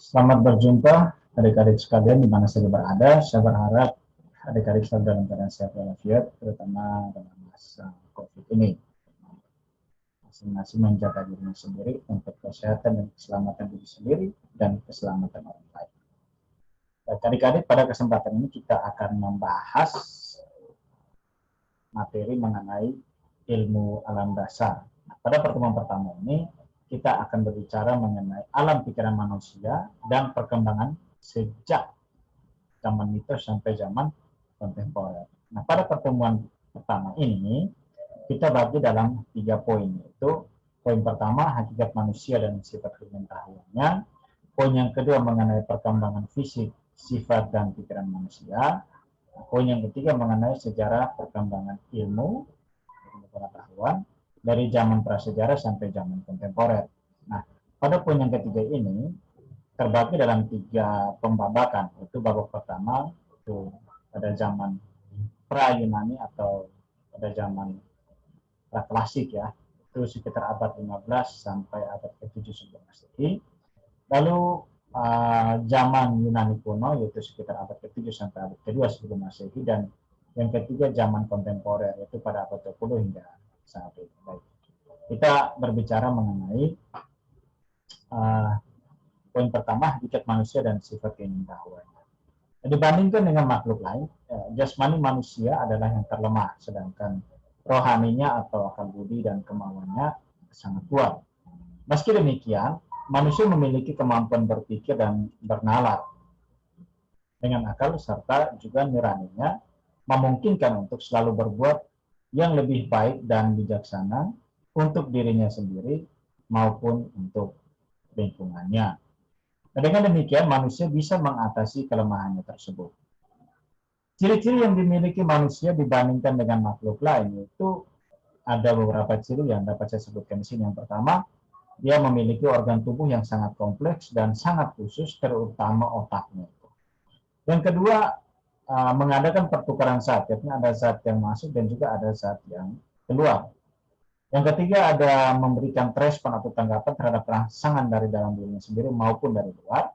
Selamat berjumpa adik-adik sekalian di mana saja berada. Saya berharap adik-adik selalu dalam keadaan sehat walafiat, terutama dalam masa COVID ini. Masing-masing menjaga dirinya sendiri untuk kesehatan dan keselamatan diri sendiri dan keselamatan orang lain. Adik-adik, pada kesempatan ini kita akan membahas materi mengenai ilmu alam dasar. Nah, pada pertemuan pertama ini kita akan berbicara mengenai alam pikiran manusia dan perkembangan sejak zaman mitos sampai zaman kontemporer. Nah, pada pertemuan pertama ini kita bagi dalam 3 poin, yaitu poin pertama hakikat manusia dan sifat pengetahuannya, poin yang kedua mengenai perkembangan fisik, sifat dan pikiran manusia, poin yang ketiga mengenai sejarah perkembangan ilmu pengetahuan dari zaman prasejarah sampai zaman kontemporer. Nah, pada poin yang ketiga ini terbagi dalam 3 pembabakan. Itu babak pertama itu pada zaman pra-Yunani atau pada zaman pra-klasik ya, itu sekitar abad 15 sampai abad ke-7 sebelum Masehi. Lalu zaman Yunani kuno yaitu sekitar abad ke-7 sampai abad ke-2 sebelum Masehi, dan yang ketiga zaman kontemporer yaitu pada abad ke-10 hingga saat ini. Baik. Kita berbicara mengenai poin pertama hakikat manusia dan sifat keingintahuannya. Dibandingkan dengan makhluk lain, jasmani manusia adalah yang terlemah, sedangkan rohaninya atau akal budi dan kemauannya sangat kuat. Meski demikian, manusia memiliki kemampuan berpikir dan bernalar dengan akal serta juga nuraninya memungkinkan untuk selalu berbuat yang lebih baik dan bijaksana untuk dirinya sendiri maupun untuk lingkungannya. Nah, dengan demikian manusia bisa mengatasi kelemahannya tersebut. Ciri-ciri yang dimiliki manusia dibandingkan dengan makhluk lain itu ada beberapa ciri yang dapat saya sebutkan di sini. Yang pertama, dia memiliki organ tubuh yang sangat kompleks dan sangat khusus, terutama otaknya. Yang kedua, mengadakan pertukaran zat, yakni ada zat yang masuk dan juga ada zat yang keluar. Yang ketiga, ada memberikan respon atau tanggapan terhadap rangsangan dari dalam dirinya sendiri maupun dari luar.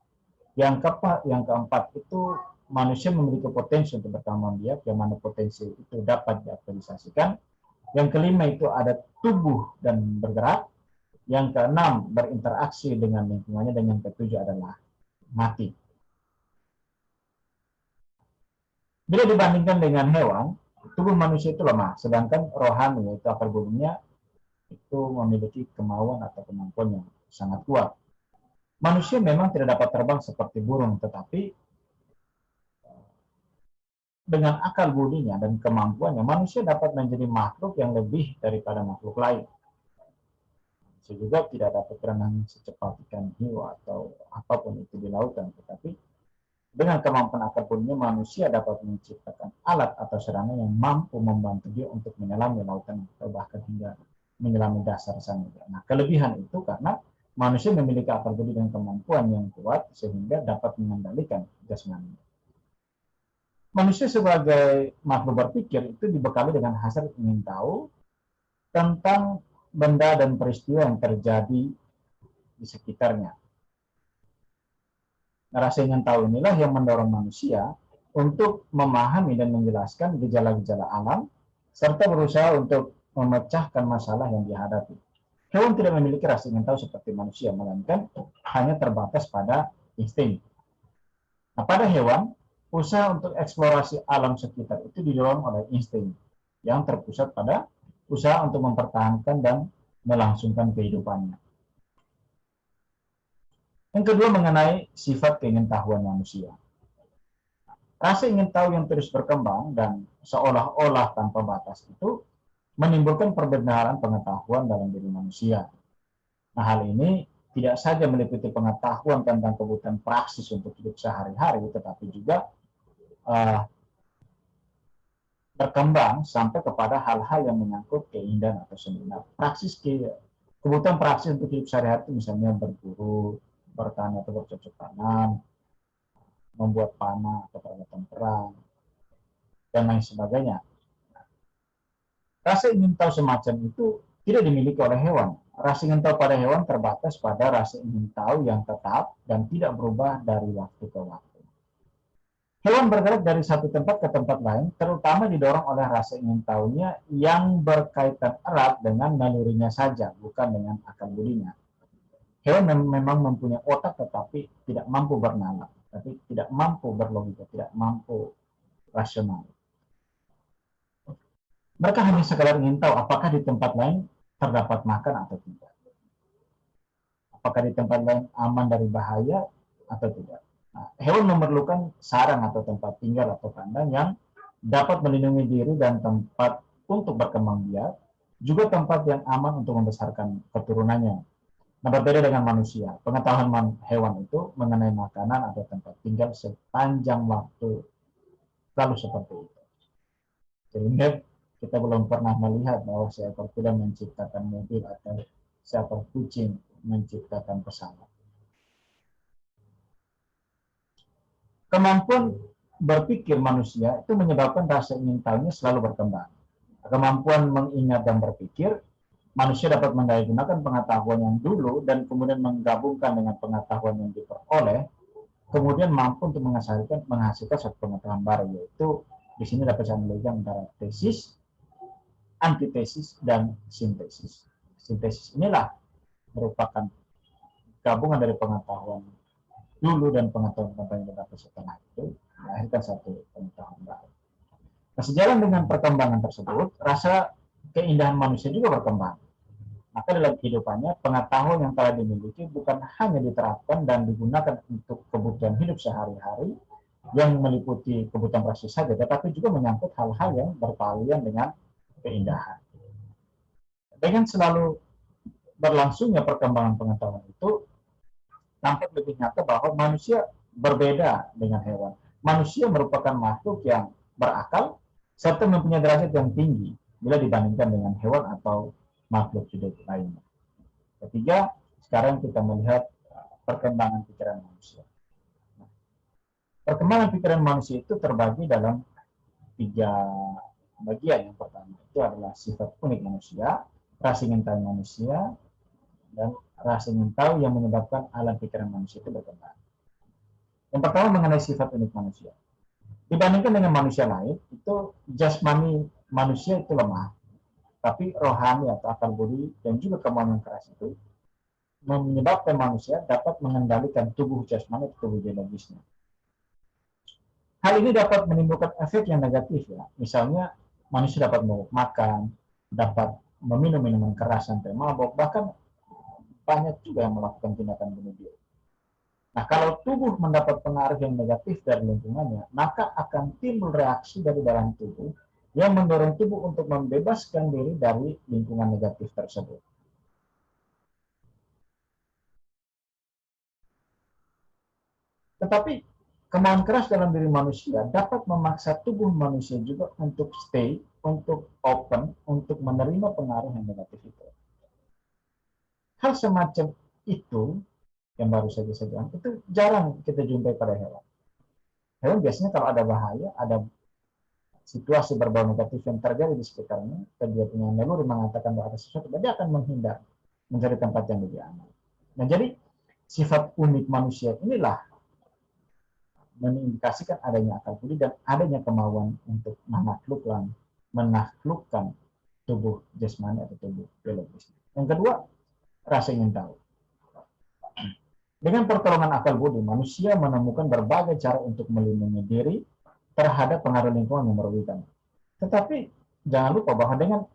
Yang keempat itu manusia memiliki potensi untuk berkembang biak, yang mana potensi itu dapat diaktualisasikan. Yang kelima itu ada tubuh dan bergerak. Yang keenam berinteraksi dengan lingkungannya, dan yang ketujuh adalah mati. Bila dibandingkan dengan hewan, tubuh manusia itu lemah, sedangkan rohani yaitu akal budinya itu memiliki kemauan atau kemampuan yang sangat kuat. Manusia memang tidak dapat terbang seperti burung, tetapi dengan akal budinya dan kemampuannya, manusia dapat menjadi makhluk yang lebih daripada makhluk lain. Manusia juga tidak dapat berenang secepat ikan hiu atau apapun itu di lautan, tetapi dengan kemampuan akal budinya, manusia dapat menciptakan alat atau sarana yang mampu membantu dia untuk menyelami lautan atau bahkan hingga menyelami dasar samudera. Nah, kelebihan itu karena manusia memiliki akal budi dan kemampuan yang kuat sehingga dapat mengendalikan jasmani. Manusia sebagai makhluk berpikir itu dibekali dengan hasrat ingin tahu tentang benda dan peristiwa yang terjadi di sekitarnya. Nah, rasa ingin tahu inilah yang mendorong manusia untuk memahami dan menjelaskan gejala-gejala alam serta berusaha untuk memecahkan masalah yang dihadapi. Hewan tidak memiliki rasa ingin tahu seperti manusia, melainkan hanya terbatas pada insting. Nah, pada hewan, usaha untuk eksplorasi alam sekitar itu didorong oleh insting yang terpusat pada usaha untuk mempertahankan dan melangsungkan kehidupannya. Yang kedua mengenai sifat keingintahuan manusia. Rasa ingin tahu yang terus berkembang dan seolah-olah tanpa batas itu menimbulkan perbendaharaan pengetahuan dalam diri manusia. Nah, hal ini tidak saja meliputi pengetahuan tentang kebutuhan praksis untuk hidup sehari-hari, tetapi juga berkembang sampai kepada hal-hal yang menyangkut keindahan atau seni. Nah, kebutuhan praksis untuk hidup sehari-hari itu misalnya berburu, bertani atau bercocok tanam, membuat panah atau peralatan perang, dan lain sebagainya. Rasa ingin tahu semacam itu tidak dimiliki oleh hewan. Rasa ingin tahu pada hewan terbatas pada rasa ingin tahu yang tetap dan tidak berubah dari waktu ke waktu. Hewan bergerak dari satu tempat ke tempat lain, terutama didorong oleh rasa ingin tahunya yang berkaitan erat dengan nalurinya saja, bukan dengan akal budinya. Hewan memang mempunyai otak tetapi tidak mampu bernalar, tapi tidak mampu berlogika, tidak mampu rasional. Mereka hanya sekadar ingin tahu apakah di tempat lain terdapat makan atau tidak. Apakah di tempat lain aman dari bahaya atau tidak. Nah, hewan memerlukan sarang atau tempat tinggal atau kandang yang dapat melindungi diri dan tempat untuk berkembang biak, juga tempat yang aman untuk membesarkan keturunannya. Nah, berbeda dengan manusia, pengetahuan hewan itu mengenai makanan atau tempat tinggal sepanjang waktu selalu seperti itu. Sehingga kita belum pernah melihat bahwa seekor kuda menciptakan mobil atau seekor kucing menciptakan pesawat. Kemampuan berpikir manusia itu menyebabkan rasa ingin tahunya selalu berkembang. Kemampuan mengingat dan berpikir, manusia dapat menggunakan pengetahuan yang dulu dan kemudian menggabungkan dengan pengetahuan yang diperoleh, kemudian mampu untuk menghasilkan satu pengetahuan baru, yaitu di sini dapat saya membedakan antara tesis, antitesis, dan sintesis. Sintesis inilah merupakan gabungan dari pengetahuan dulu dan pengetahuan yang didapat setelah itu melahirkan satu pengetahuan baru. Nah, sejalan dengan perkembangan tersebut, rasa keindahan manusia juga berkembang. Maka dalam kehidupannya, pengetahuan yang telah dimiliki bukan hanya diterapkan dan digunakan untuk kebutuhan hidup sehari-hari yang meliputi kebutuhan praktis saja, tetapi juga menyangkut hal-hal yang berpaduan dengan keindahan. Dengan selalu berlangsungnya perkembangan pengetahuan itu, tampak lebih nyata bahwa manusia berbeda dengan hewan. Manusia merupakan makhluk yang berakal serta mempunyai derajat yang tinggi bila dibandingkan dengan hewan atau makhluk hidup lainnya. Ketiga, sekarang kita melihat perkembangan pikiran manusia. Perkembangan pikiran manusia itu terbagi dalam 3 bagian. Yang pertama itu adalah sifat unik manusia, rasa ingin tahu manusia, dan rasa ingin tahu yang menyebabkan alam pikiran manusia itu berkembang. Yang pertama mengenai sifat unik manusia. Dibandingkan dengan manusia lain, itu jasmani manusia itu lemah. Tapi rohani atau akal budi dan juga kemauan yang keras itu menyebabkan manusia dapat mengendalikan tubuh jasmani atau tubuh biologisnya. Hal ini dapat menimbulkan efek yang negatif ya. Misalnya manusia dapat makan, dapat meminum minuman keras sampai mabok, bahkan banyak juga yang melakukan tindakan bunuh diri. Nah, kalau tubuh mendapat pengaruh yang negatif dari lingkungannya, maka akan timbul reaksi dari dalam tubuh yang mendorong tubuh untuk membebaskan diri dari lingkungan negatif tersebut. Tetapi kemauan keras dalam diri manusia dapat memaksa tubuh manusia juga untuk stay, untuk open, untuk menerima pengaruh yang negatif itu. Hal semacam itu yang baru saja saya bilang, itu jarang kita jumpai pada hewan. Hewan biasanya kalau ada bahaya, ada situasi berbau negatif yang terjadi di sekitarnya, dan dia punya naluri mengatakan bahwa ada sesuatu, dia akan menghindar, mencari tempat yang lebih aman. Nah, jadi sifat unik manusia inilah mengindikasikan adanya akal budi dan adanya kemauan untuk menaklukkan tubuh jasmani atau tubuh biologis. Yang kedua, rasa ingin tahu. Dengan pertolongan akal budi, manusia menemukan berbagai cara untuk melindungi diri terhadap pengaruh lingkungan yang merugikan. Tetapi jangan lupa bahwa dengan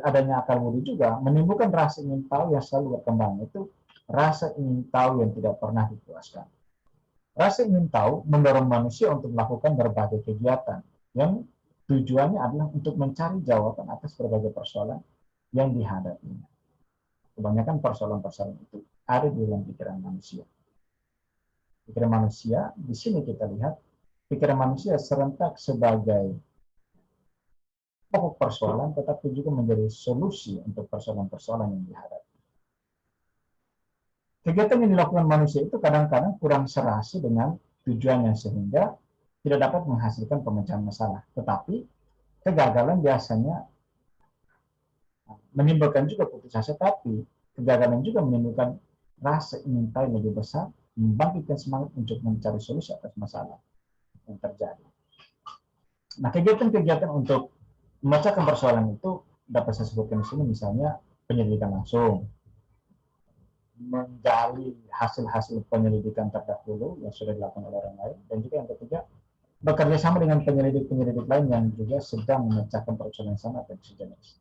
adanya akal budi juga menimbulkan rasa ingin tahu yang selalu berkembang. Itu rasa ingin tahu yang tidak pernah dipuaskan. Rasa ingin tahu mendorong manusia untuk melakukan berbagai kegiatan yang tujuannya adalah untuk mencari jawaban atas berbagai persoalan yang dihadapinya. Kebanyakan persoalan-persoalan itu ada di dalam pikiran manusia. Pikiran manusia, di sini kita lihat, pikiran manusia serentak sebagai pokok persoalan, tetapi juga menjadi solusi untuk persoalan-persoalan yang dihadapi. Kegiatan yang dilakukan manusia itu kadang-kadang kurang serasi dengan tujuannya sehingga tidak dapat menghasilkan pemecahan masalah. Tetapi kegagalan biasanya menimbulkan juga putus asa, tapi kegagalan juga menimbulkan rasa ingin tahu lebih besar, membangkitkan semangat untuk mencari solusi atas masalah yang terjadi. Nah, kegiatan-kegiatan untuk memecahkan persoalan itu dapat saya sebutkan di sini, misalnya penyelidikan langsung, menggali hasil-hasil penyelidikan terdahulu yang sudah dilakukan oleh orang lain, dan juga yang ketiga, bekerja sama dengan penyelidik-penyelidik lain yang juga sedang memecahkan persoalan yang sama dan sejenis.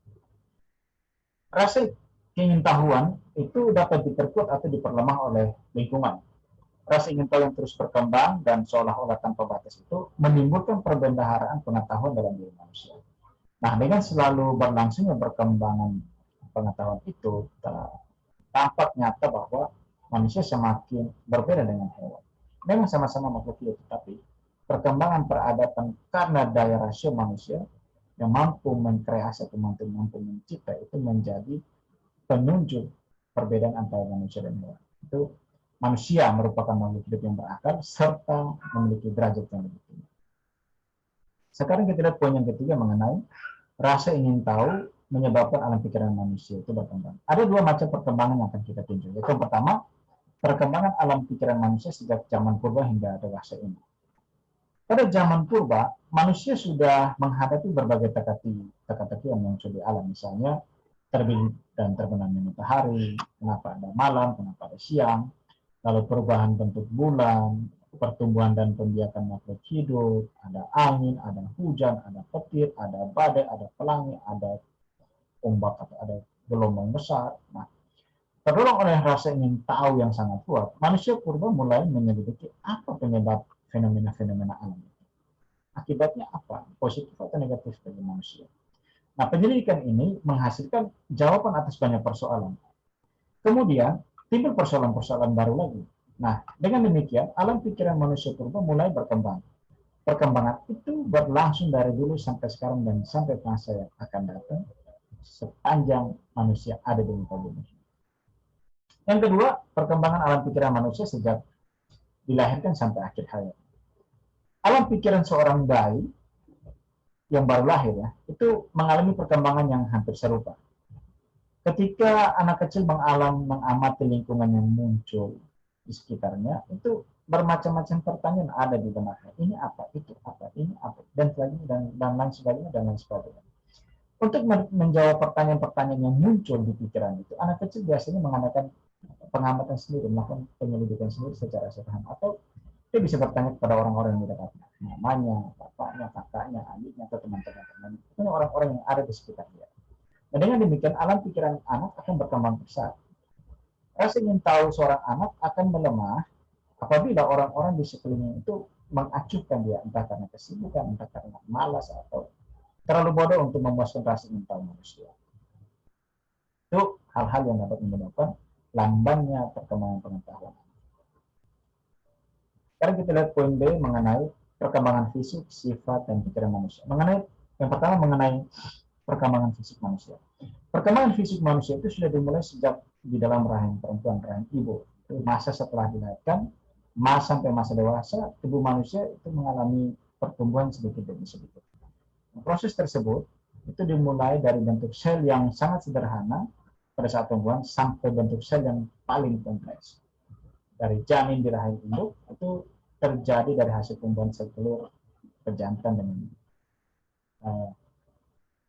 Rasa keingintahuan itu dapat diperkuat atau diperlemah oleh lingkungan. Rasa ingin tahu yang terus berkembang dan seolah-olah tanpa batas itu menimbulkan perbendaharaan pengetahuan dalam diri manusia. Nah, dengan selalu berlangsungnya perkembangan pengetahuan itu, tampak nyata bahwa manusia semakin berbeda dengan hewan. Memang sama-sama makhluk hidup, tetapi perkembangan peradaban karena daya rasio manusia yang mampu mengkreasi atau mampu mencipta itu menjadi penunjuk perbedaan antara manusia dan hewan. Itu manusia merupakan makhluk hidup yang berakal serta memiliki derajat yang lebih tinggi. Sekarang kita lihat poin yang ketiga mengenai rasa ingin tahu menyebabkan alam pikiran manusia itu berkembang. Ada dua macam perkembangan yang akan kita tinjau. Yaitu yang pertama, perkembangan alam pikiran manusia sejak zaman purba hingga dewasa ini. Pada zaman purba, manusia sudah menghadapi berbagai teka-teki yang muncul di alam. Misalnya, terbit dan terbenamnya matahari, kenapa ada malam, kenapa ada siang, lalu perubahan bentuk bulan, pertumbuhan dan pembiakan makhluk hidup, ada angin, ada hujan, ada petir, ada badai, ada pelangi, ada ombak atau ada gelombang besar. Nah, terdorong oleh rasa ingin tahu yang sangat kuat, manusia purba mulai menyelidiki apa penyebab fenomena-fenomena alam. Akibatnya apa? Positif atau negatif bagi manusia. Nah, penyelidikan ini menghasilkan jawaban atas banyak persoalan. Kemudian, timbul persoalan-persoalan baru lagi. Nah, dengan demikian, alam pikiran manusia purba mulai berkembang. Perkembangan itu berlangsung dari dulu sampai sekarang dan sampai masa yang akan datang, sepanjang manusia ada di muka bumi. Yang kedua, perkembangan alam pikiran manusia sejak dilahirkan sampai akhir hayat. Alam pikiran seorang bayi yang baru lahir ya, itu mengalami perkembangan yang hampir serupa. Ketika anak kecil mengamati lingkungan yang muncul di sekitarnya, itu bermacam-macam pertanyaan ada di benaknya. Ini apa? Itu apa? Ini apa? Dan lain sebagainya dan lain sebagainya. Untuk menjawab pertanyaan-pertanyaan yang muncul di pikiran itu, anak kecil biasanya mengadakan pengamatan sendiri, melakukan penyelidikan sendiri secara sederhana, atau dia bisa bertanya kepada orang-orang yang didekatnya, namanya, bapaknya, kakaknya, adiknya, atau teman-teman. Itu orang-orang yang ada di sekitar dia. Nah, dengan demikian alam pikiran anak akan berkembang besar. Rasa ingin tahu seorang anak akan melemah apabila orang-orang di sekelilingnya itu mengacuhkan dia, entah karena kesibukan, entah karena malas, atau terlalu bodoh untuk memuaskan rasa ingin tahu manusia. Itu hal-hal yang dapat menyebabkan lambannya perkembangan pengetahuan. Sekarang kita lihat poin B mengenai perkembangan fisik, sifat, dan pikiran manusia. Yang pertama mengenai perkembangan fisik manusia. Perkembangan fisik manusia itu sudah dimulai sejak di dalam rahim perempuan, rahim ibu. Itu masa setelah dilahirkan, sampai masa dewasa, tubuh manusia itu mengalami pertumbuhan sedikit demi sedikit. Proses tersebut itu dimulai dari bentuk sel yang sangat sederhana pada saat tumbuhan sampai bentuk sel yang paling kompleks. Dari janin di rahim induk itu terjadi dari hasil tumbuhan sel telur pejantan dengan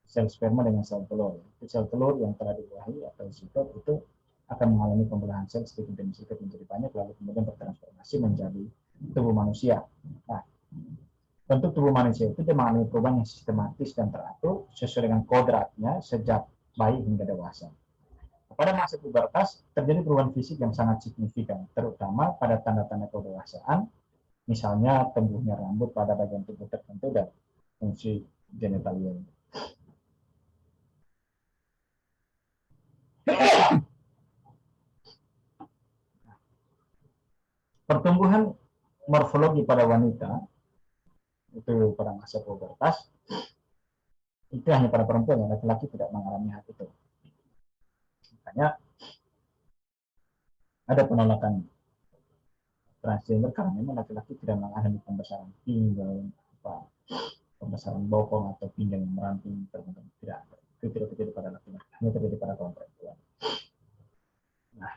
sel sperma dengan sel telur. Itu sel telur yang telah dibuahi atau zigot itu akan mengalami pembelahan sel sedikit demi sedikit menjadi banyak, lalu kemudian bertransformasi menjadi tubuh manusia. Nah, bentuk tubuh manusia itu dia mengalami perubahan yang sistematis dan teratur sesuai dengan kodratnya sejak bayi hingga dewasa. Pada masa pubertas terjadi perubahan fisik yang sangat signifikan, terutama pada tanda-tanda kedewasaan, misalnya tumbuhnya rambut pada bagian tubuh tertentu dan fungsi genitalia. Pertumbuhan morfologi pada wanita itu pada masa pubertas itu hanya pada perempuan, yang laki-laki tidak mengalami hal itu. Makanya ada penolakan transgender karena memang laki-laki tidak mengalami pembesaran pinggang, pembesaran bokong atau pinggang yang meramping tertentu, tidak ada. Itu tidak terjadi pada laki-laki, hanya terjadi pada kaum perempuan. Nah,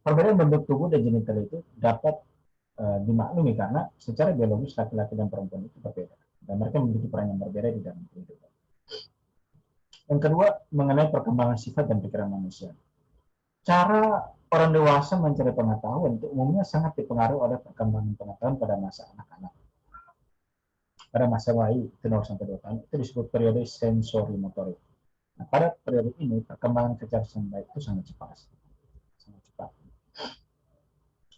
perbedaan bentuk tubuh dan genital itu dapat dimaklumi karena secara biologis laki-laki dan perempuan itu berbeda dan mereka memiliki peran yang berbeda di dalam kehidupan. Yang kedua, mengenai perkembangan sifat dan pikiran manusia. Cara orang dewasa mencari pengetahuan itu umumnya sangat dipengaruhi oleh perkembangan pengetahuan pada masa anak-anak. Pada masa bayi, itu 0 sampai 2 tahun, itu disebut periode sensori motorik. Nah, pada periode ini, perkembangan kecerdasan bayi itu sangat cepat. Sangat cepat.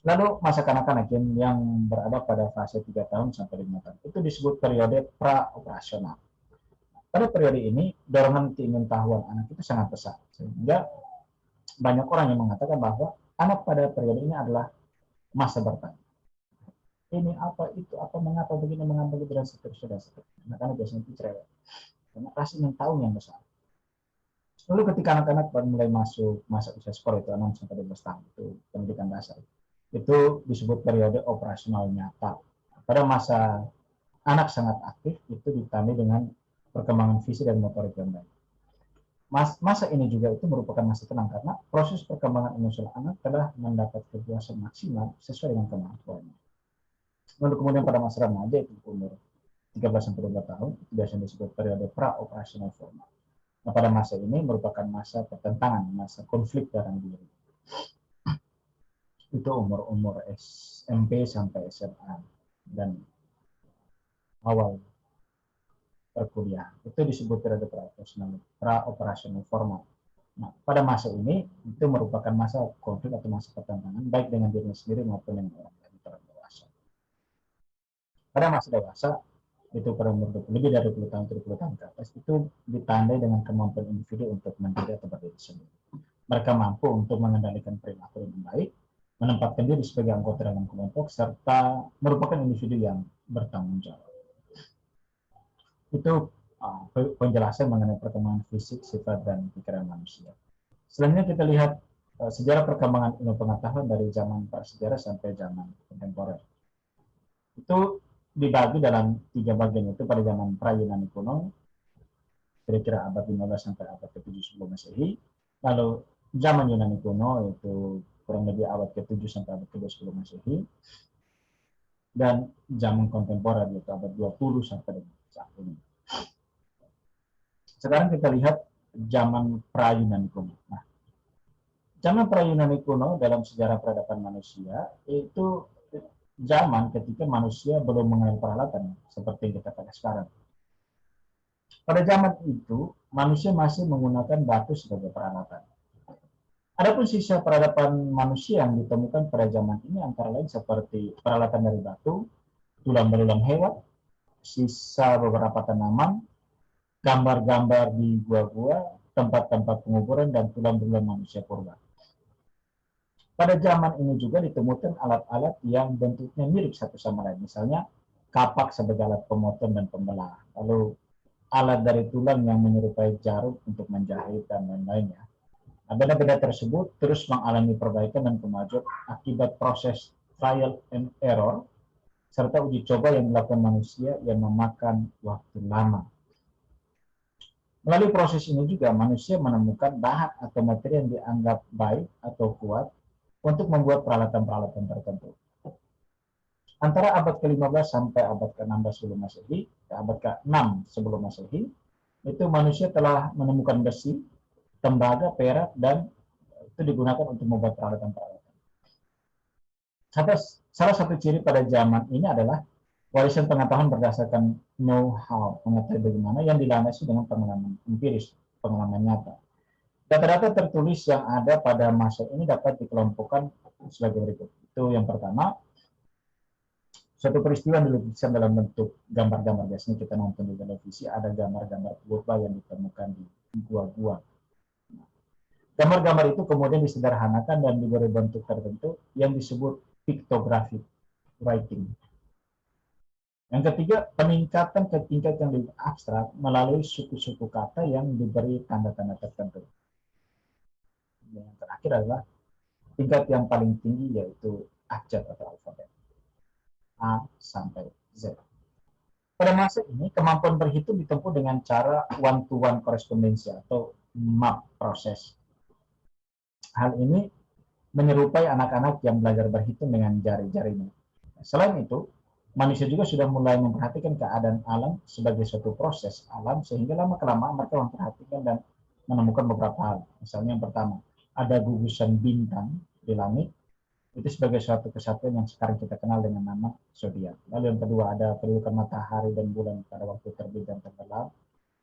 Lalu masa kanak-kanak yang berada pada fase 3 tahun sampai 5 tahun, itu disebut periode pra-operasional. Pada periode ini, dorongan keingintahuan anak itu sangat besar. Sehingga banyak orang yang mengatakan bahwa anak pada periode ini adalah masa bertanya. Ini apa, itu apa, mengapa begini, mengapa begitu, dan seterusnya. Anak-anak biasanya itu cerewet. Karena rasa ingin tahu yang besar. Lalu ketika anak-anak mulai masuk masa usia sekolah itu 6 sampai 12 tahun, itu pendidikan dasar. Itu disebut periode operasional nyata. Pada masa anak sangat aktif, itu ditandai dengan perkembangan fisik dan motorik yang baik. Masa ini juga itu merupakan masa tenang karena proses perkembangan emosional anak telah mendapat kepuasan maksimal sesuai dengan kemampuannya. Lalu kemudian pada masa remaja itu umur 13 sampai 20 tahun, itu biasanya disebut periode pra-operasional formal. Nah, pada masa ini merupakan masa pertentangan, masa konflik dalam diri. Itu umur-umur SMP sampai SMA dan awal perkuliahan. Itu disebut periode pra-operasional formal. Nah, pada masa ini itu merupakan masa konflik atau masa pertentangan baik dengan diri sendiri maupun dengan orang lain orang dewasa. Pada masa dewasa itu pada umur lebih dari 20 tahun, 30 tahun ke atas itu ditandai dengan kemampuan individu untuk mandiri atau berdiri sendiri. Mereka mampu untuk mengendalikan perilaku dengan baik, menempatkan diri sebagai anggota dalam kelompok, serta merupakan individu yang bertanggung jawab. Itu penjelasan mengenai perkembangan fisik, sifat, dan pikiran manusia. Selanjutnya kita lihat sejarah perkembangan ilmu pengetahuan dari zaman prasejarah sampai zaman kontemporer. Itu dibagi dalam 3 bagian, itu pada zaman pra-Yunani kuno, kira-kira abad 15 sampai abad ke-7 sebelum Masehi. Lalu zaman Yunani kuno itu kurang lebih abad ke-7 sampai abad ke-2 sebelum Masehi. Dan zaman kontemporer yaitu abad 20 sampai saat ini. Sekarang kita lihat zaman pra-Yunani kuno. Nah, zaman pra-Yunani kuno dalam sejarah peradaban manusia itu zaman ketika manusia belum mengenal peralatan seperti yang kita pakai sekarang. Pada zaman itu, manusia masih menggunakan batu sebagai peralatan. Adapun sisa peradaban manusia yang ditemukan pada zaman ini antara lain seperti peralatan dari batu, tulang belulang hewan, sisa beberapa tanaman, gambar-gambar di gua-gua, tempat-tempat penguburan, dan tulang belulang manusia purba. Pada zaman ini juga ditemukan alat-alat yang bentuknya mirip satu sama lain. Misalnya kapak sebagai alat pemotong dan pembelah. Lalu alat dari tulang yang menyerupai jarum untuk menjahit dan lain-lainnya. Nah, benda-benda tersebut terus mengalami perbaikan dan kemajuan akibat proses trial and error serta uji coba yang dilakukan manusia yang memakan waktu lama. Melalui proses ini juga manusia menemukan bahan atau materi yang dianggap baik atau kuat untuk membuat peralatan-peralatan tertentu. Antara abad ke-15 sampai abad ke-16 sebelum Masehi, abad ke-6 sebelum Masehi, itu manusia telah menemukan besi, tembaga, perak, dan itu digunakan untuk membuat peralatan-peralatan. Salah satu ciri pada zaman ini adalah warisan pengetahuan berdasarkan know-how, mengetahui bagaimana yang dilandasi dengan pengalaman empiris, pengalaman nyata. Data-data tertulis yang ada pada masa ini dapat dikelompokkan sebagai berikut. Itu yang pertama, suatu peristiwa dilukiskan dalam bentuk gambar-gambar. Biasanya kita nonton di televisi, ada gambar-gambar purba yang ditemukan di gua-gua. Gambar-gambar itu kemudian disederhanakan dan diberi bentuk tertentu yang disebut pictographic writing. Yang ketiga, peningkatan ke tingkat yang lebih abstrak melalui suku-suku kata yang diberi tanda-tanda tertentu. Yang terakhir adalah tingkat yang paling tinggi yaitu abjad atau alfabet A sampai Z. Pada masa ini, kemampuan berhitung ditempuh dengan cara one-to-one korespondensi atau MAP proses. Hal ini menyerupai anak-anak yang belajar berhitung dengan jari-jarinya. Selain itu, manusia juga sudah mulai memperhatikan keadaan alam sebagai suatu proses alam, sehingga lama-kelamaan mereka memperhatikan dan menemukan beberapa hal. Misalnya yang pertama, ada gugusan bintang di langit, itu sebagai suatu kesatuan yang sekarang kita kenal dengan nama zodiak. Lalu yang kedua, ada kedudukan matahari dan bulan pada waktu terbit dan tenggelam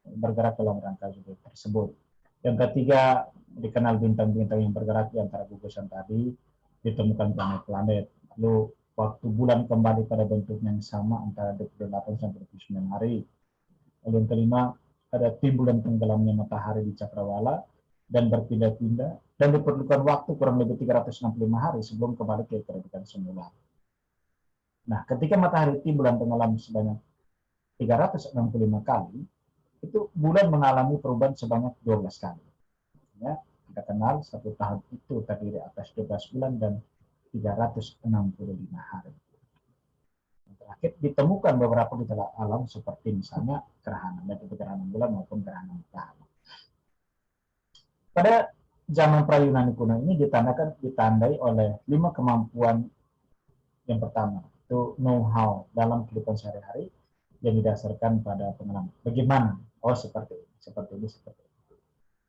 bergerak dalam rangka zodiak tersebut. Yang ketiga, dikenal bintang-bintang yang bergerak di antara gugusan tadi, ditemukan planet-planet. Lalu waktu bulan kembali pada bentuknya yang sama antara 28 sampai 29 hari. Lalu yang kelima, ada timbul dan tenggelamnya matahari di cakrawala dan berpindah-pindah, dan diperlukan waktu kurang lebih 365 hari sebelum kembali ke kedudukan semula. Nah, ketika matahari timbul dan tenggelam sebanyak 365 kali, itu bulan mengalami perubahan sebanyak 12 kali. Ya, kita kenal satu tahun itu terdiri atas 12 bulan dan 365 hari. Terakhir, ditemukan beberapa gejala alam seperti misalnya gerhana, baik itu gerhana bulan maupun gerhana matahari. Pada zaman pra-Yunani kuno ini ditandai oleh 5 kemampuan. Yang pertama, itu know-how dalam kehidupan sehari-hari yang didasarkan pada pengalaman. Bagaimana? Oh, seperti ini, seperti ini, seperti ini.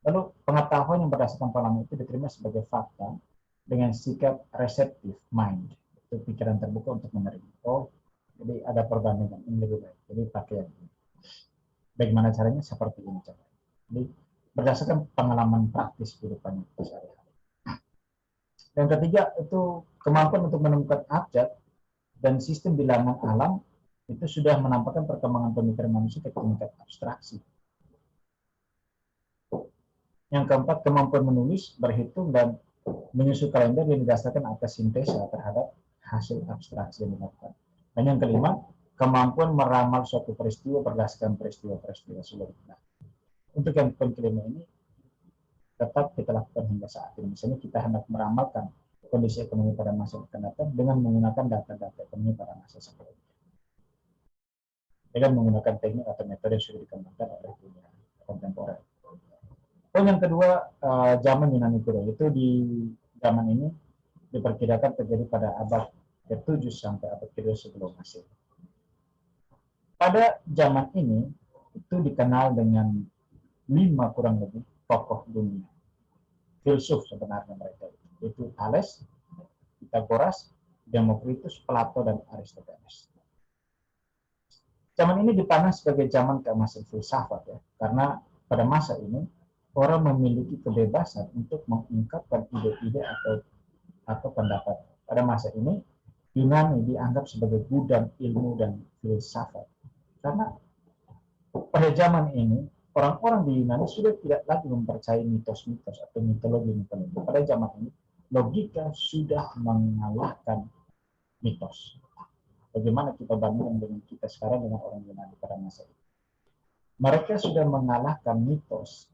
Lalu pengetahuan yang berdasarkan pengalaman itu diterima sebagai fakta dengan sikap receptive mind. Itu pikiran terbuka untuk menerima. Oh, jadi ada perbandingan, ini lebih baik. Jadi pakai yang ini. Bagaimana caranya? Seperti ini caranya. Jadi berdasarkan pengalaman praktis kehidupan sehari-hari. Yang ketiga, itu kemampuan untuk menemukan abjad dan sistem bilangan alam itu sudah menampakkan perkembangan pemikiran manusia ke tingkat abstraksi. Yang keempat, kemampuan menulis, berhitung, dan menyusun kalender yang didasarkan atas sintesa terhadap hasil abstraksi yang dilakukan. Dan yang kelima, kemampuan meramal suatu peristiwa berdasarkan peristiwa-peristiwa sebelumnya. Untuk yang poin kelima ini, tetap kita lakukan hingga saat ini. Misalnya kita hendak meramalkan kondisi ekonomi pada masa akan datang dengan menggunakan data-data ekonomi pada masa sebelumnya. Dengan menggunakan teknik atau metode yang sudah dikembangkan oleh dunia kontemporer. Poin yang kedua, zaman Yunani kuno itu di zaman ini diperkirakan terjadi pada abad ke-7 sampai abad ke-2 sebelum Masehi. Pada zaman ini itu dikenal dengan 5 kurang lebih tokoh dunia, filsuf sebenarnya mereka itu Thales, Pythagoras, Demokritus, Plato, dan Aristoteles. Zaman ini dipandang sebagai zaman keemasan filsafat ya, karena pada masa ini orang memiliki kebebasan untuk mengungkapkan ide-ide atau pendapat. Pada masa ini Yunani dianggap sebagai gudang ilmu dan filsafat. Karena pada zaman ini orang-orang di Yunani sudah tidak lagi mempercayai mitos-mitos atau mitologi-mitologi. Pada zaman ini logika sudah mengalahkan mitos. Bagaimana kita bandingkan dengan kita sekarang dengan orang Yunani pada masa itu? Mereka sudah mengalahkan mitos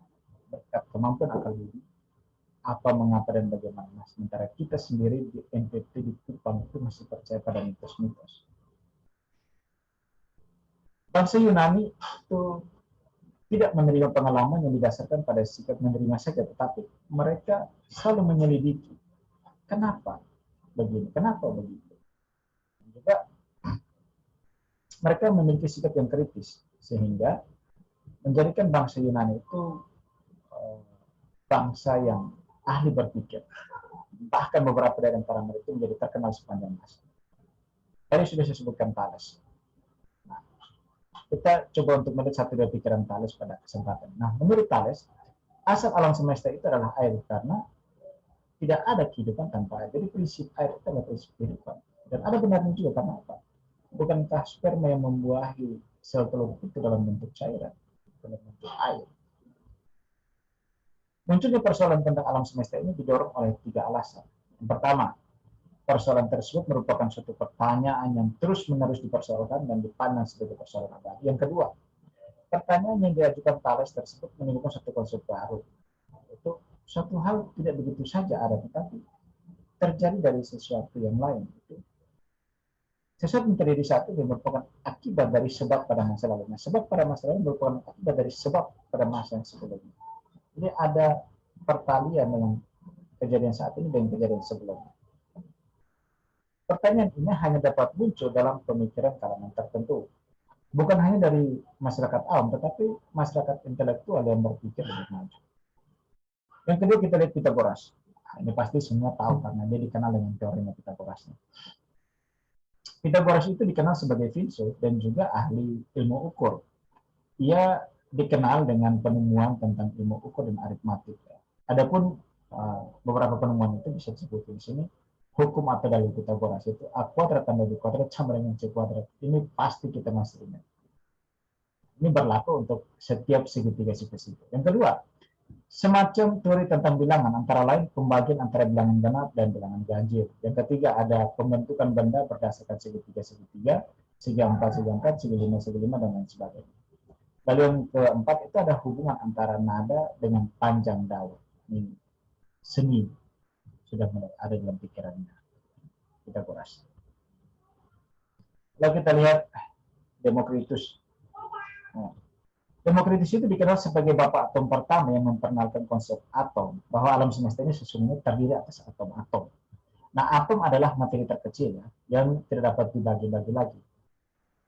berkat kemampuan akal budi, apa, mengapa, dan bagaimana. Sementara kita sendiri di NTT di Kupang itu masih percaya pada mitos-mitos. Bangsa Yunani itu tidak menerima pengalaman yang didasarkan pada sikap menerima saja, tetapi mereka selalu menyelidiki. Kenapa begini? Kenapa begitu? Juga mereka memiliki sikap yang kritis, sehingga menjadikan bangsa Yunani itu bangsa yang ahli berpikir. Bahkan beberapa dari antara mereka menjadi terkenal sepanjang masa. Tadi sudah saya sebutkan Thales. Nah, kita coba untuk melihat satu dua pikiran Thales pada kesempatan. Nah, menurut Thales, asal alam semesta itu adalah air karena tidak ada kehidupan tanpa air. Jadi prinsip air itu adalah prinsip kehidupan. Dan ada benarnya juga, karena apa? Bukankah sperma yang membuahi sel telur itu dalam bentuk cairan, dalam bentuk air? Munculnya persoalan tentang alam semesta ini didorong oleh 3 alasan. Yang pertama, persoalan tersebut merupakan suatu pertanyaan yang terus-menerus dipersoalkan dan dipandang sebagai persoalan abadi. Yang kedua, pertanyaan yang diajukan Thales tersebut menimbulkan satu konsep baru. Itu suatu hal tidak begitu saja ada, tetapi terjadi dari sesuatu yang lain. Itu sesuatu yang terjadi saat ini merupakan akibat dari sebab pada masa lalunya. Sebab pada masa lalu merupakan akibat dari sebab pada masa yang sebelumnya. Jadi ada pertalian dengan kejadian saat ini dan kejadian sebelumnya. Pertanyaan ini hanya dapat muncul dalam pemikiran kalangan tertentu. Bukan hanya dari masyarakat awam, tetapi masyarakat intelektual yang berpikir lebih maju. Yang kedua kita lihat Pitagoras. Nah, ini pasti semua tahu karena dia dikenal dengan teorinya Pitagoras. Pitagoras itu dikenal sebagai filsuf dan juga ahli ilmu ukur. Ia dikenal dengan penemuan tentang ilmu ukur dan aritmatik. Adapun beberapa penemuan itu bisa disebut di sini. Hukum atau dalil Pitagoras itu A kuadrat tambah B kuadrat sama dengan C kuadrat. Ini pasti kita masih ingat. Ini berlaku untuk setiap segitiga spesifik. Yang kedua, semacam teori tentang bilangan, antara lain pembagian antara bilangan genap dan bilangan ganjil. Yang ketiga, ada pembentukan benda berdasarkan segitiga-segitiga, segi 4, segi 4, segi 5, segi 5, dan lain sebagainya. Lalu yang keempat, itu ada hubungan antara nada dengan panjang daun. Ini seni sudah mulai ada dalam pikirannya Pitagoras. Lalu kita lihat Demokritus. Demokritus itu dikenal sebagai bapak atom pertama yang memperkenalkan konsep atom, bahwa alam semesta ini sesungguhnya terdiri atas atom-atom. Nah, atom adalah materi terkecil ya, yang tidak dapat dibagi-bagi lagi.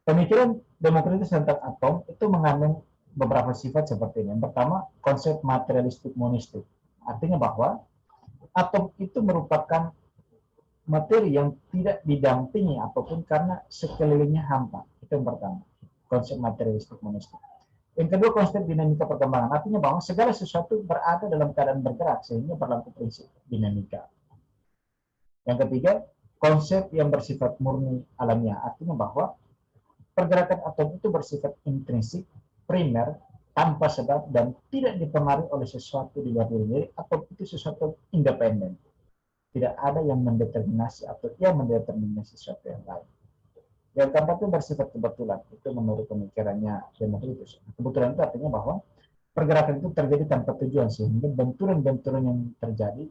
Pemikiran Demokritus tentang atom itu mengandung beberapa sifat seperti ini. Yang pertama, konsep materialistik monistik. Artinya bahwa atom itu merupakan materi yang tidak didampingi apapun karena sekelilingnya hampa. Itu yang pertama, konsep materialistik monistik. Yang kedua, konsep dinamika perkembangan. Artinya bahwa segala sesuatu berada dalam keadaan bergerak sehingga berlaku prinsip dinamika. Yang ketiga, konsep yang bersifat murni alamiah. Artinya bahwa pergerakan atom itu bersifat intrinsik, primer, tanpa sebab dan tidak dipengaruhi oleh sesuatu di luar diri atau itu sesuatu independen. Tidak ada yang mendeterminasi atau yang mendeterminasi sesuatu yang lain. Yang keempat itu bersifat kebetulan. Itu menurut pemikirannya Demokritus. Kebetulan itu artinya bahwa pergerakan itu terjadi tanpa tujuan sehingga benturan-benturan yang terjadi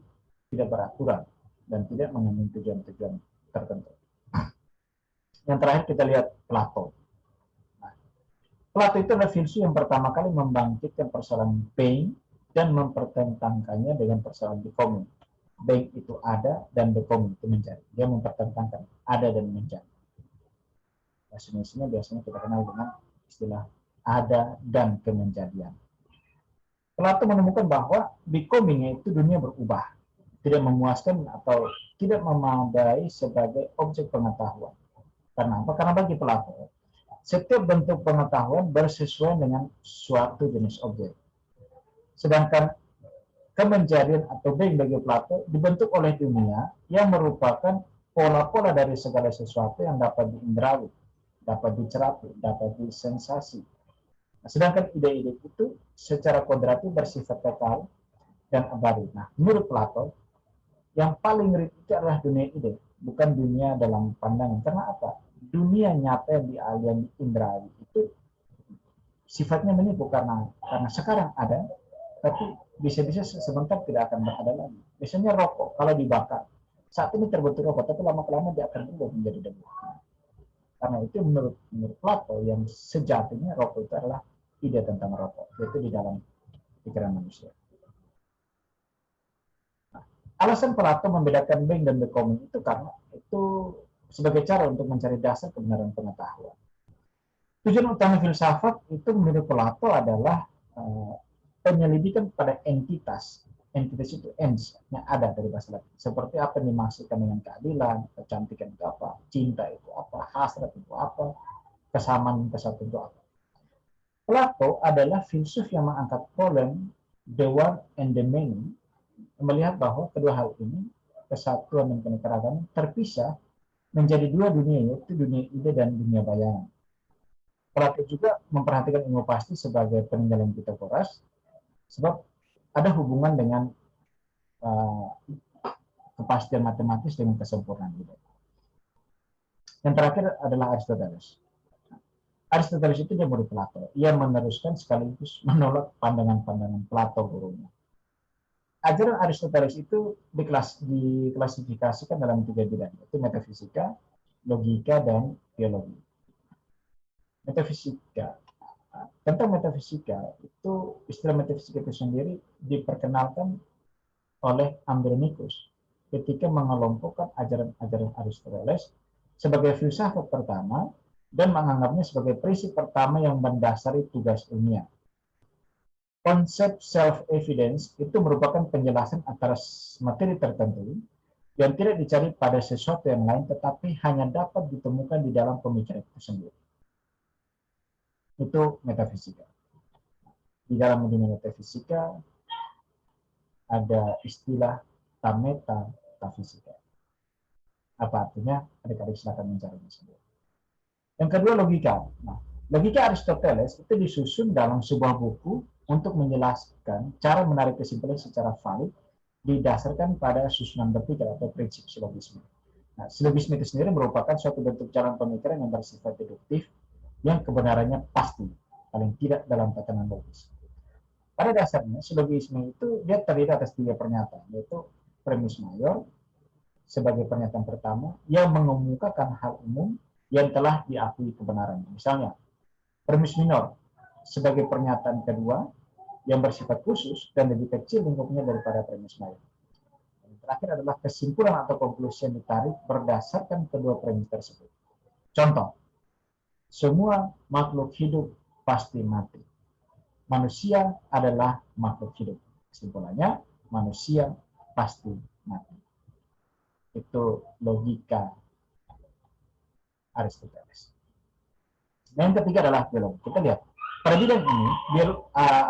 tidak beraturan dan tidak mengandung tujuan-tujuan tertentu. Yang terakhir kita lihat Plato. Plato itu adalah filsuf yang pertama kali membangkitkan persoalan being dan mempertentangkannya dengan persoalan becoming. Being itu ada dan becoming itu menjadi. Dia mempertentangkan ada dan menjadi. Bahasa Indonesia biasanya kita kenal dengan istilah ada dan kemenjadian. Plato menemukan bahwa becoming itu dunia berubah, tidak memuaskan atau tidak memadai sebagai objek pengetahuan. Karena apa? Karena bagi Plato, setiap bentuk pengetahuan bersesuaian dengan suatu jenis objek. Sedangkan kemenjadian atau being bagi Plato dibentuk oleh dunia yang merupakan pola-pola dari segala sesuatu yang dapat diindrawi, dapat dicerapi, dapat disensasi. Nah, sedangkan ide-ide itu secara kodrati bersifat kekal dan abadi. Nah, menurut Plato, yang paling real itu adalah dunia ide, bukan dunia dalam pandangan. Karena apa? Dunia nyata yang diindrawi itu sifatnya menipu karena sekarang ada, tapi bisa-bisa sebentar tidak akan berada lagi. Biasanya rokok kalau dibakar, saat ini terbentuk rokok, tapi lama-lama dia akan berubah menjadi debu. Karena itu menurut Plato yang sejatinya rokok itu adalah ide tentang rokok, yaitu di dalam pikiran manusia. Nah, alasan Plato membedakan being dan becoming itu karena itu sebagai cara untuk mencari dasar kebenaran pengetahuan. Tujuan utama filsafat itu menurut Plato adalah penyelidikan pada entitas. Entitas itu ens yang ada dari bahasa Latin. Seperti apa yang dimaksudkan dengan keadilan, kecantikan itu apa, cinta itu apa, hasrat itu apa, kesamaan kesatuan itu apa. Plato adalah filsuf yang mengangkat problem the one and the many, melihat bahwa kedua hal ini, kesatuan dan keanekaragaman, terpisah menjadi dua dunia, yaitu dunia ide dan dunia bayangan. Plato juga memperhatikan ilmu pasti sebagai peninggalan Pitagoras, sebab ada hubungan dengan kepastian matematis dengan kesempurnaan ide. Yang terakhir adalah Aristoteles. Aristoteles itu dia murid Plato. Ia meneruskan sekaligus menolak pandangan-pandangan Plato gurunya. Ajaran Aristoteles itu diklasifikasikan dalam 3 bidang, yaitu metafisika, logika, dan biologi. Metafisika. Tentang metafisika, itu istilah metafisika itu sendiri diperkenalkan oleh Andronicus ketika mengelompokkan ajaran-ajaran Aristoteles sebagai filsafat pertama dan menganggapnya sebagai prinsip pertama yang mendasari tugas ilmiah. Konsep self-evidence itu merupakan penjelasan atas materi tertentu yang tidak dicari pada sesuatu yang lain, tetapi hanya dapat ditemukan di dalam pemikiran itu sendiri. Itu metafisika. Di dalam dunia metafisika ada istilah tametafisika. Apa artinya? Adik-adik silakan mencarinya sendiri. Yang kedua, logika. Nah, logika Aristoteles itu disusun dalam sebuah buku untuk menjelaskan cara menarik kesimpulan secara valid didasarkan pada susunan berpikir atau prinsip silogisme. Nah, silogisme itu sendiri merupakan suatu bentuk jalan pemikiran yang bersifat deduktif yang kebenarannya pasti, paling tidak dalam tatanan logis. Pada dasarnya, silogisme itu dia terdiri atas 3 pernyataan, yaitu premis mayor sebagai pernyataan pertama yang mengemukakan hal umum yang telah diakui kebenarannya. Misalnya, premis minor sebagai pernyataan kedua yang bersifat khusus dan lebih kecil lingkupnya daripada premis mayor. Yang terakhir adalah kesimpulan atau konklusi yang ditarik berdasarkan kedua premis tersebut. Contoh, semua makhluk hidup pasti mati. Manusia adalah makhluk hidup. Kesimpulannya, manusia pasti mati. Itu logika Aristoteles. Yang ketiga adalah biologi. Kita lihat, pada bidang ini,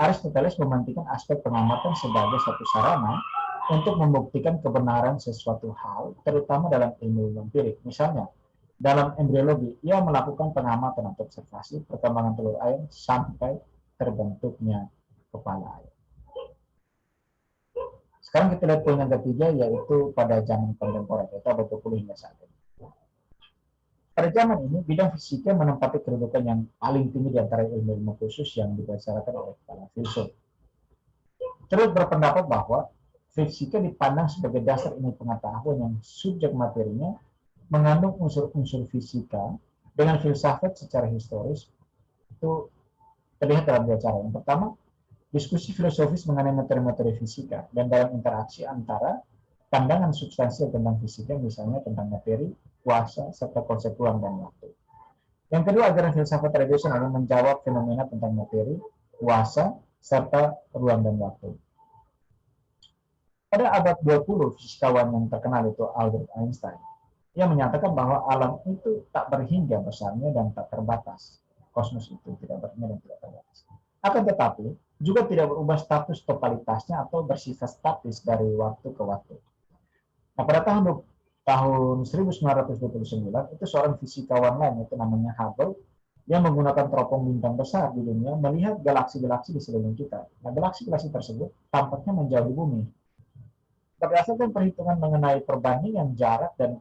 Aristoteles mementingkan aspek pengamatan sebagai satu sarana untuk membuktikan kebenaran sesuatu hal, terutama dalam ilmu empirik. Misalnya, dalam embriologi, ia melakukan pengamatan atau observasi perkembangan telur ayam sampai terbentuknya kepala ayam. Sekarang kita lihat poin yang ketiga, yaitu pada zaman kontemporer, yaitu abad 20 hingga saat ini. Pada zaman ini, bidang fisika menempati kedudukan yang paling tinggi di antara ilmu-ilmu khusus yang dibicarakan oleh para filsuf. Terus berpendapat bahwa fisika dipandang sebagai dasar ilmu pengetahuan yang subjek materinya mengandung unsur-unsur fisika dengan filsafat secara historis itu terlihat dalam 2 cara. Yang pertama, diskusi filosofis mengenai materi-materi fisika dan dalam interaksi antara pandangan substansial tentang fisika, misalnya tentang materi, kuasa, serta konsep ruang dan waktu. Yang kedua, ajaran filsafat tradisional yang menjawab fenomena tentang materi, kuasa, serta ruang dan waktu. Pada abad 20, fisikawan yang terkenal itu Albert Einstein, ia menyatakan bahwa alam itu tak berhingga besarnya dan tak terbatas. Kosmos itu tidak berhingga dan tidak terbatas. Akan tetapi, juga tidak berubah status totalitasnya atau bersifat statis dari waktu ke waktu. Nah, pada tahun 1929, itu seorang fisikawan lain, yaitu namanya Hubble, yang menggunakan teropong bintang besar di dunia, melihat galaksi-galaksi di sekeliling kita. Nah, galaksi-galaksi tersebut tampaknya menjauh di bumi. Berdasarkan perhitungan mengenai perbandingan jarak dan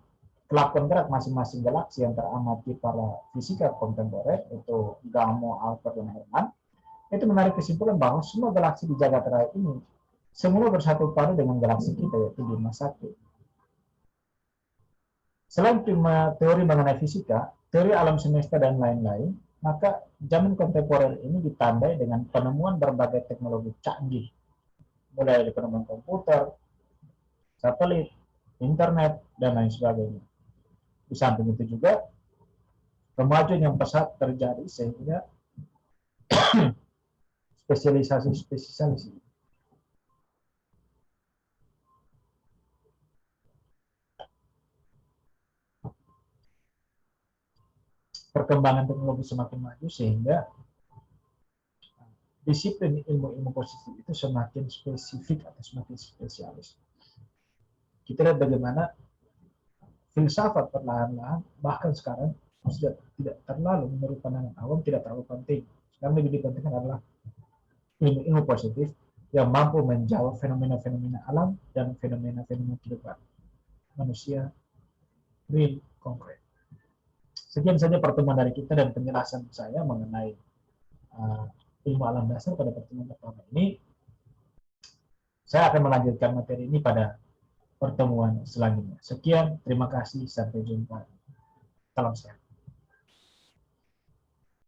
kelakuan gerak masing-masing galaksi yang teramati para fisika kontemporer, itu Gamow, Alpert, dan Hermann, itu menarik kesimpulan bahwa semua galaksi di jagat raya ini semula bersatu padu dengan galaksi kita, yaitu Bima Sakti. Selain teori mengenai fisika, teori alam semesta, dan lain-lain, maka zaman kontemporer ini ditandai dengan penemuan berbagai teknologi canggih, mulai dari penemuan komputer, satelit, internet, dan lain sebagainya. Di samping itu juga, kemajuan yang pesat terjadi sehingga spesialisasi. Perkembangan teknologi semakin maju sehingga disiplin ilmu-ilmu positif itu semakin spesifik atau semakin spesialis. Kita lihat bagaimana filsafat perlahan-lahan bahkan sekarang sudah tidak terlalu menurut pandangan awam tidak terlalu penting. Sekarang lebih dipentingkan adalah ilmu-ilmu positif yang mampu menjawab fenomena-fenomena alam dan fenomena-fenomena kehidupan manusia real konkret. Sekian saja pertemuan dari kita dan penjelasan saya mengenai ilmu alam dasar pada pertemuan pertama ini. Saya akan melanjutkan materi ini pada pertemuan selanjutnya. Sekian, terima kasih, sampai jumpa. Salam sehat.